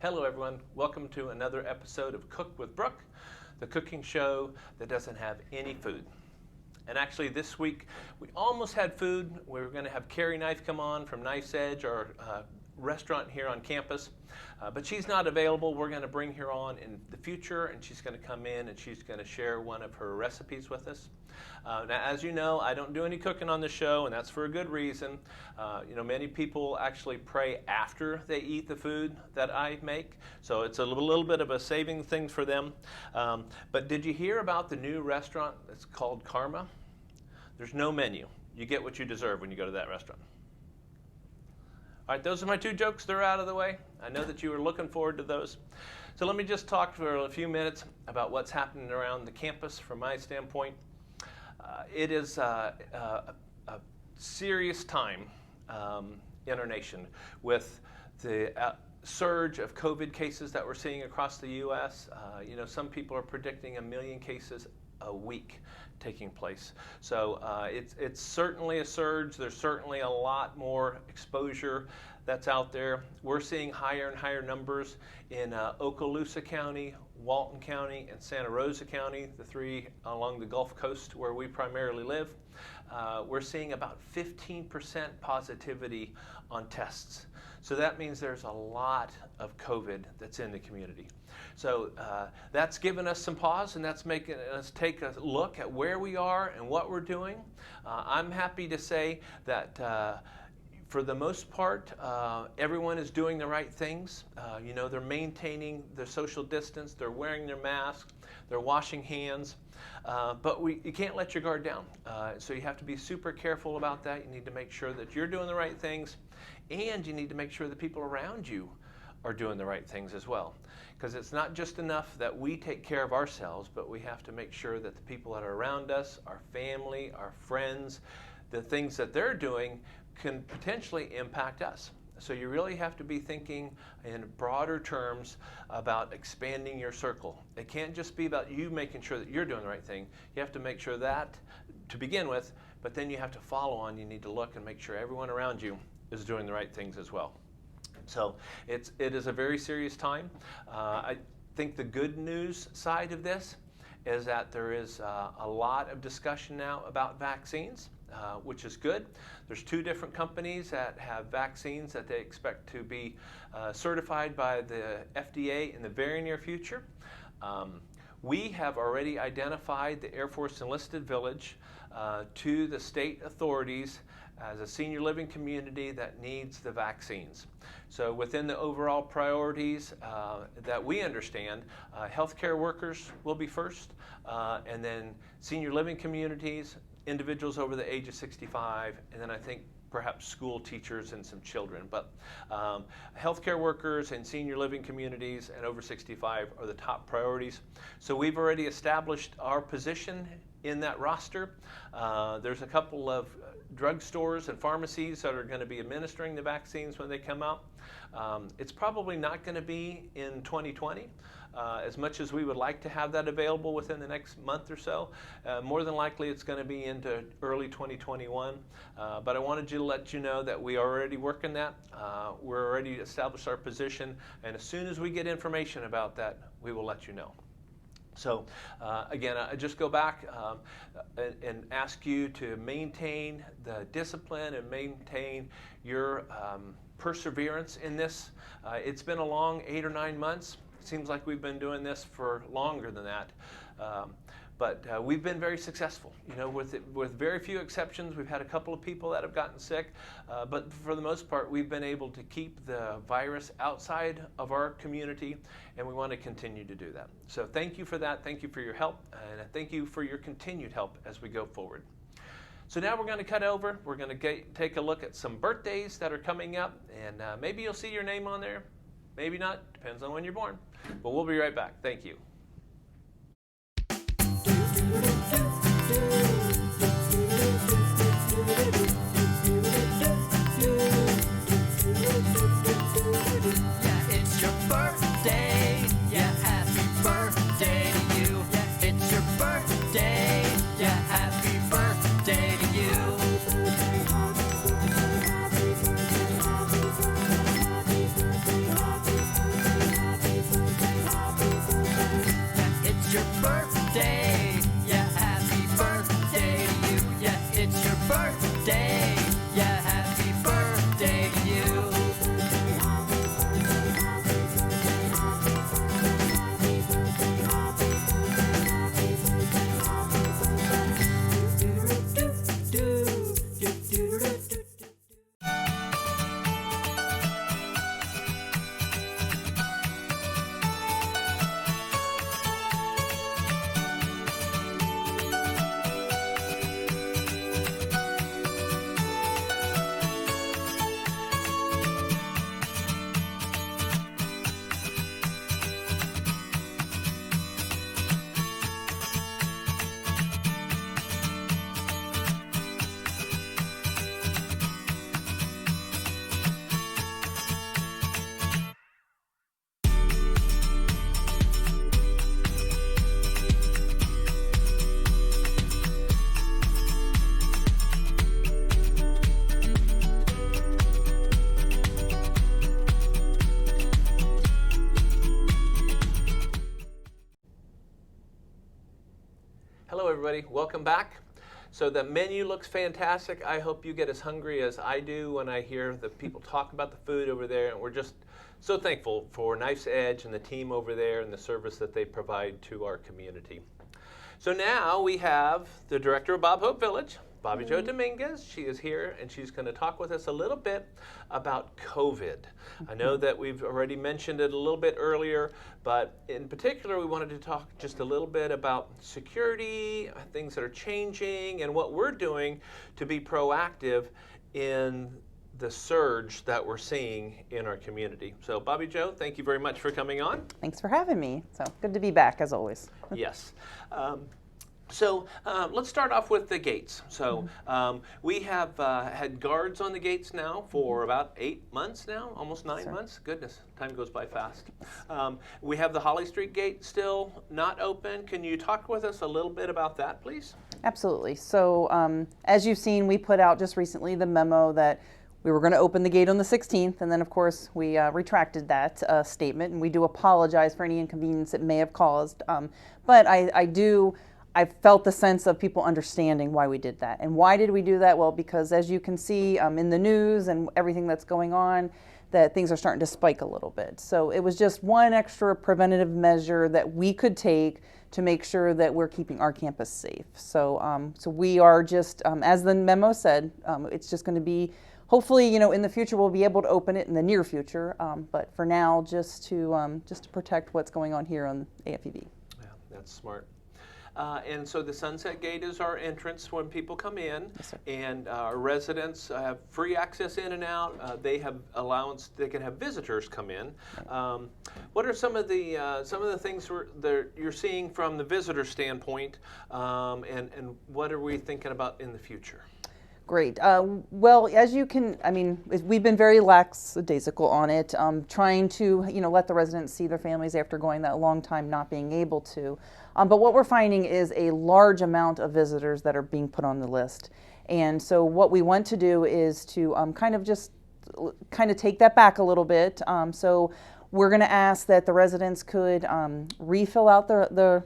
Hello everyone, welcome to another episode of Cook with Brooke, the cooking show that doesn't have any food. And actually this week we almost had food. We were going to have Carrie Knife come on from Knife's Edge, our restaurant here on campus, but she's not available. We're going to bring her on in the future, and she's going to come in and she's going to share one of her recipes with us. Now, as you know, I don't do any cooking on the show, and that's for a good reason. Many people actually pray after they eat the food that I make, so it's a little bit of a saving thing for them. But did you hear about the new restaurant that's called Karma? There's no menu. You get what you deserve when you go to that restaurant. All right, those are my two jokes. They're out of the way. I know that you were looking forward to those. So let me just talk for a few minutes about what's happening around the campus from my standpoint. It is a serious time in our nation with the surge of COVID cases that we're seeing across the U.S. Some people are predicting 1 million cases a week taking place. So it's certainly a surge. There's certainly a lot more exposure that's out there. We're seeing higher and higher numbers in Okaloosa County, Walton County, and Santa Rosa County, the three along the Gulf Coast where we primarily live. We're seeing about 15% positivity on tests. So that means there's a lot of COVID that's in the community. So that's given us some pause, and that's making us take a look at where we are and what we're doing. I'm happy to say that for the most part, everyone is doing the right things. They're maintaining their social distance, they're wearing their masks, they're washing hands, but you can't let your guard down. So you have to be super careful about that. You need to make sure that you're doing the right things, and you need to make sure the people around you are doing the right things as well. Because it's not just enough that we take care of ourselves, but we have to make sure that the people that are around us, our family, our friends, the things that they're doing can potentially impact us. So you really have to be thinking in broader terms about expanding your circle. It can't just be about you making sure that you're doing the right thing. You have to make sure that to begin with, but then you have to follow on. You need to look and make sure everyone around you is doing the right things as well. So it is a very serious time. I think the good news side of this is that there is a lot of discussion now about vaccines, which is good. There's 2 different companies that have vaccines that they expect to be certified by the FDA in the very near future. We have already identified the Air Force Enlisted Village to the state authorities as a senior living community that needs the vaccines. So within the overall priorities that we understand, healthcare workers will be first, and then senior living communities, individuals over the age of 65, and then I think perhaps school teachers and some children. But healthcare workers and senior living communities and over 65 are the top priorities. So we've already established our position in that roster. There's a couple of drugstores and pharmacies that are going to be administering the vaccines when they come out. It's probably not going to be in 2020. As much as we would like to have that available within the next month or so, more than likely it's going to be into early 2021. But I wanted to let you know that we are already working that. We're already established our position, and as soon as we get information about that, we will let you know. So again, I just go back and ask you to maintain the discipline and maintain your perseverance in this. It's been a long 8 or 9 months. It seems like we've been doing this for longer than that. But we've been very successful, with very few exceptions. We've had a couple of people that have gotten sick, but for the most part, we've been able to keep the virus outside of our community, and we want to continue to do that. So thank you for that. Thank you for your help, and thank you for your continued help as we go forward. So now we're going to cut over. We're going to take a look at some birthdays that are coming up, and maybe you'll see your name on there. Maybe not. Depends on when you're born. But we'll be right back. Thank you. It's your birthday, yeah, happy birthday to you. It's your birthday, yeah, happy birthday to you. Hello everybody, welcome back. So the menu looks fantastic. I hope you get as hungry as I do when I hear the people talk about the food over there, and we're just so thankful for Knife's Edge and the team over there and the service that they provide to our community. So now we have the director of Bob Hope Village, Bobbi Jo Dominguez. She is here and she's going to talk with us a little bit about COVID. I know that we've already mentioned it a little bit earlier, but in particular we wanted to talk just a little bit about security, things that are changing, and what we're doing to be proactive in the surge that we're seeing in our community. So Bobbi Jo, thank you very much for coming on. Thanks for having me. So good to be back as always. Yes. So let's start off with the gates. So we have had guards on the gates now for about 8 months now, almost 9 months. Goodness, time goes by fast. We have the Holly Street gate still not open. Can you talk with us a little bit about that, please? Absolutely. So as you've seen, we put out just recently the memo that we were going to open the gate on the 16th, and then of course we retracted that statement, and we do apologize for any inconvenience it may have caused. But I felt the sense of people understanding why we did that. And why did we do that? Well, because as you can see in the news and everything that's going on, that things are starting to spike a little bit. So it was just one extra preventative measure that we could take to make sure that we're keeping our campus safe. So, so we are just, as the memo said, it's just going to be, hopefully, in the future we'll be able to open it in the near future. But for now, just to protect what's going on here on AFEV. Yeah, that's smart. And so the Sunset Gate is our entrance when people come in, Yes, sir. and our residents have free access in and out. They have allowance; they can have visitors come in. What are some of the things that you're seeing from the visitor standpoint, and what are we thinking about in the future? Great. Well, as you can, we've been very lackadaisical on it, trying to, let the residents see their families after going that long time not being able to. But what we're finding is a large amount of visitors that are being put on the list. And so what we want to do is to kind of take that back a little bit. So we're going to ask that the residents could refill out the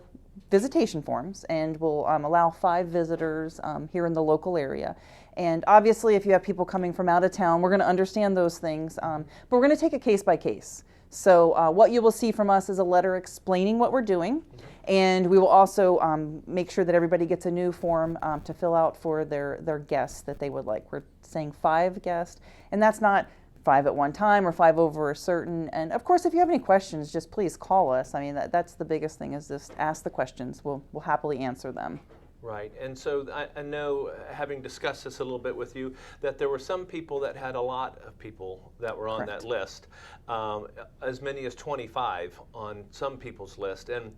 visitation forms, and we'll allow 5 visitors here in the local area. And obviously, if you have people coming from out of town, we're going to understand those things, but we're going to take it case by case. So what you will see from us is a letter explaining what we're doing, and we will also make sure that everybody gets a new form to fill out for their guests that they would like. We're saying 5 guests, and that's not 5 at one time or 5 over a certain. And of course, if you have any questions, just please call us. That's the biggest thing, is just ask the questions. We'll happily answer them. Right, and so I know, having discussed this a little bit with you, that there were some people that had a lot of people that were on Correct. that list, as many as 25 on some people's list. And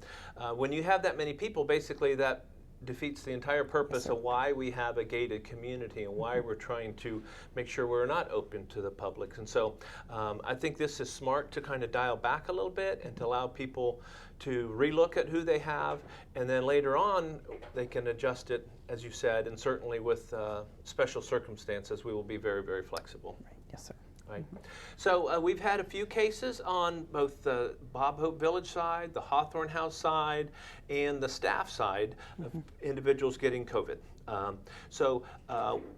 when you have that many people, basically that defeats the entire purpose of why we have a gated community and why we're trying to make sure we're not open to the public. And so I think this is smart to kind of dial back a little bit and to allow people to relook at who they have, and then later on they can adjust it, as you said, and certainly with special circumstances we will be very, very flexible. Right. Yes, sir. Right. So we've had a few cases on both the Bob Hope Village side, the Hawthorne House side, and the staff side of individuals getting COVID. So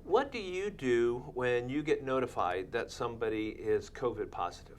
what do you do when you get notified that somebody is COVID positive?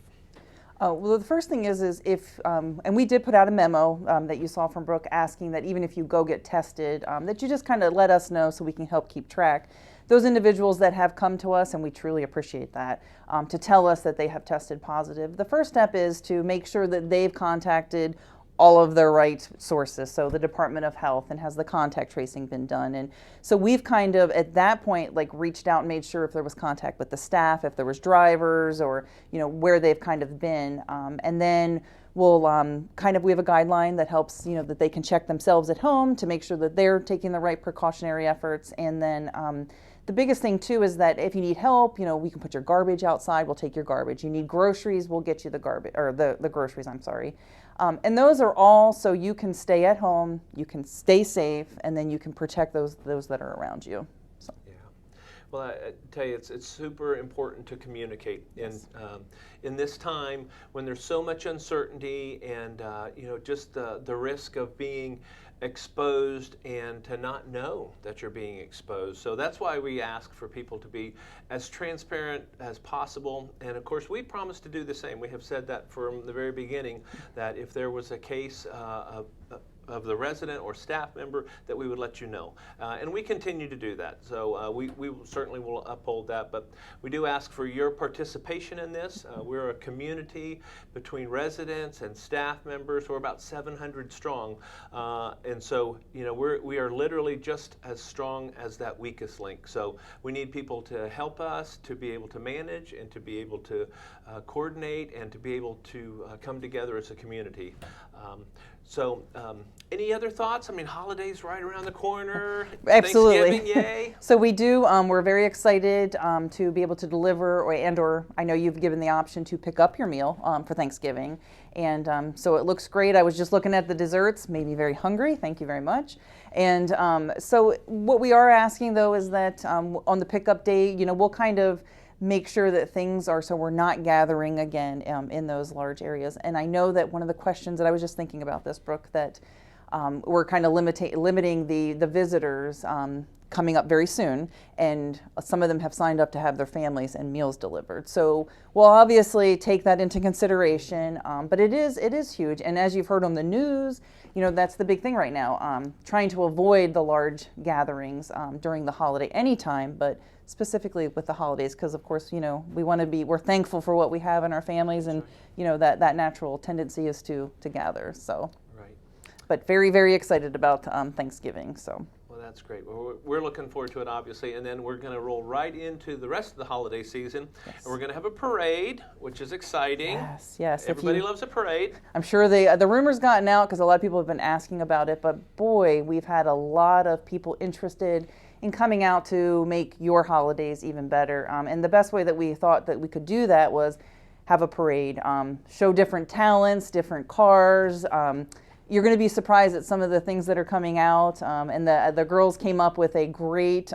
Well, the first thing is if, and we did put out a memo that you saw from Brooke asking that even if you go get tested, that you just kind of let us know so we can help keep track. Those individuals that have come to us, and we truly appreciate that, to tell us that they have tested positive. The first step is to make sure that they've contacted all of the right sources, so the Department of Health, and has the contact tracing been done. And so we've kind of at that point reached out and made sure if there was contact with the staff, if there was drivers, or where they've kind of been, and then we'll we have a guideline that helps that they can check themselves at home to make sure that they're taking the right precautionary efforts. And then the biggest thing too is that if you need help, we can put your garbage outside, we'll take your garbage. You need groceries, we'll get you the garbage, or the groceries, I'm sorry. And those are all so you can stay at home, you can stay safe, and then you can protect those that are around you. So. Yeah. Well, I tell you, it's super important to communicate. Yes. And in this time when there's so much uncertainty and just the risk of being exposed and to not know that you're being exposed. So that's why we ask for people to be as transparent as possible. And of course, we promise to do the same. We have said that from the very beginning, that if there was a case of the resident or staff member, that we would let you know. And we continue to do that. So we certainly will uphold that. But we do ask for your participation in this. We're a community between residents and staff members. We're about 700 strong. And so, we are literally just as strong as that weakest link. So we need people to help us to be able to manage and to be able to coordinate and to be able to come together as a community. Any other thoughts? I mean, holidays right around the corner. Absolutely. Thanksgiving, yay. So we do, we're very excited to be able to deliver, or I know you've given the option to pick up your meal for Thanksgiving. And so it looks great. I was just looking at the desserts, made me very hungry. Thank you very much. And so what we are asking, though, is that on the pickup day, we'll kind of make sure that things are so we're not gathering again in those large areas. And I know that one of the questions that I was just thinking about this, Brooke, that we're kind of limiting the visitors coming up very soon, and some of them have signed up to have their families and meals delivered. So we'll obviously take that into consideration, but it is huge. And as you've heard on the news, that's the big thing right now, trying to avoid the large gatherings during the holiday anytime, but specifically with the holidays, because of course, we're thankful for what we have in our families, and that natural tendency is to gather. So, right. But very, very excited about Thanksgiving. So. Well, that's great. Well, we're looking forward to it, obviously, and then we're going to roll right into the rest of the holiday season, yes. And we're going to have a parade, which is exciting. Yes. Everybody loves a parade. I'm sure the rumor's gotten out because a lot of people have been asking about it, but boy, we've had a lot of people interested in coming out to make your holidays even better. And the best way that we thought that we could do that was have a parade, show different talents, different cars. You're going to be surprised at some of the things that are coming out. And the girls came up with a great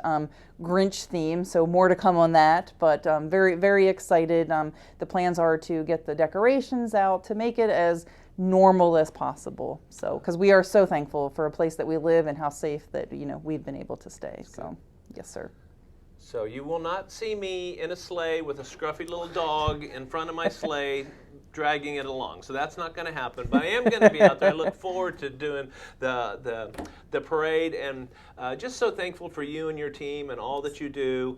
Grinch theme, so more to come on that. But very, very excited. The plans are to get the decorations out to make it as normal as possible. So, because we are so thankful for a place that we live and how safe that we've been able to stay. So, yes, sir. So you will not see me in a sleigh with a scruffy little dog in front of my sleigh dragging it along. So that's not going to happen. But I am going to be out there. I look forward to doing the parade, and just so thankful for you and your team and all that you do.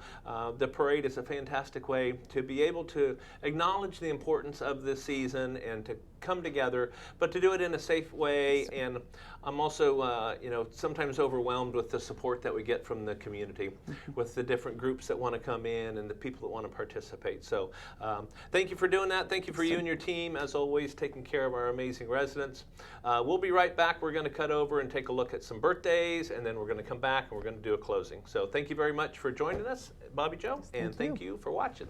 The parade is a fantastic way to be able to acknowledge the importance of this season and to come together, but to do it in a safe way. And I'm also, sometimes overwhelmed with the support that we get from the community, with the different groups that want to come in and the people that want to participate. So thank you for doing that. Thank you for you and your team, as always, taking care of our amazing residents. We'll be right back. We're going to cut over and take a look at some birthdays, and then we're going to come back and we're going to do a closing. So thank you very much for joining us, Bobbi Jo, and thank you for watching.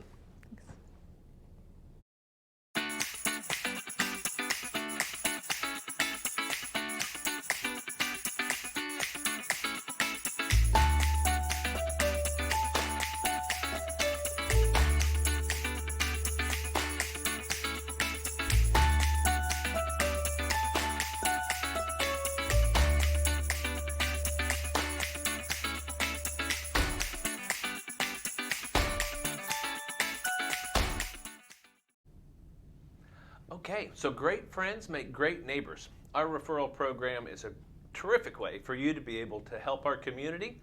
Okay, so great friends make great neighbors. Our referral program is a terrific way for you to be able to help our community,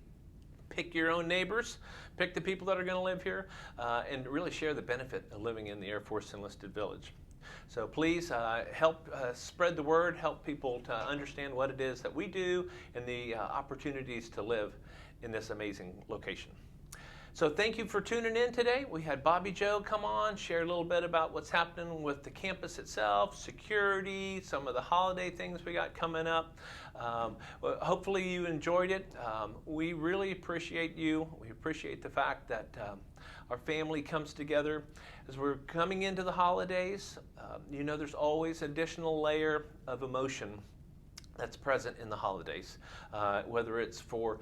pick your own neighbors, pick the people that are going to live here, and really share the benefit of living in the Air Force Enlisted Village. So please help spread the word, help people to understand what it is that we do and the opportunities to live in this amazing location. So thank you for tuning in today. We had Bobbi Jo come on, share a little bit about what's happening with the campus itself, security, some of the holiday things we got coming up. Hopefully you enjoyed it. We really appreciate you. We appreciate the fact that our family comes together as we're coming into the holidays. There's always an additional layer of emotion that's present in the holidays, whether it's for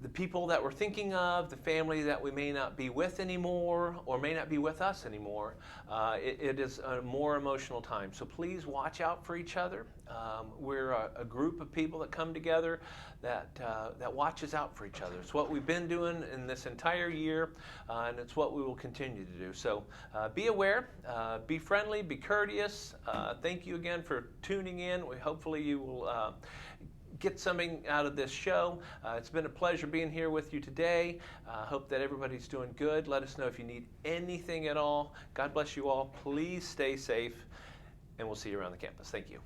the people that we're thinking of, the family that we may not be with anymore or may not be with us anymore, it is a more emotional time. So please watch out for each other. We're a group of people that come together that watches out for each other. It's what we've been doing in this entire year, and it's what we will continue to do. So be aware, be friendly, be courteous. Thank you again for tuning in. Hopefully you will get something out of this show. It's been a pleasure being here with you today. Hope that everybody's doing good. Let us know if you need anything at all. God bless you all. Please stay safe, and we'll see you around the campus. Thank you.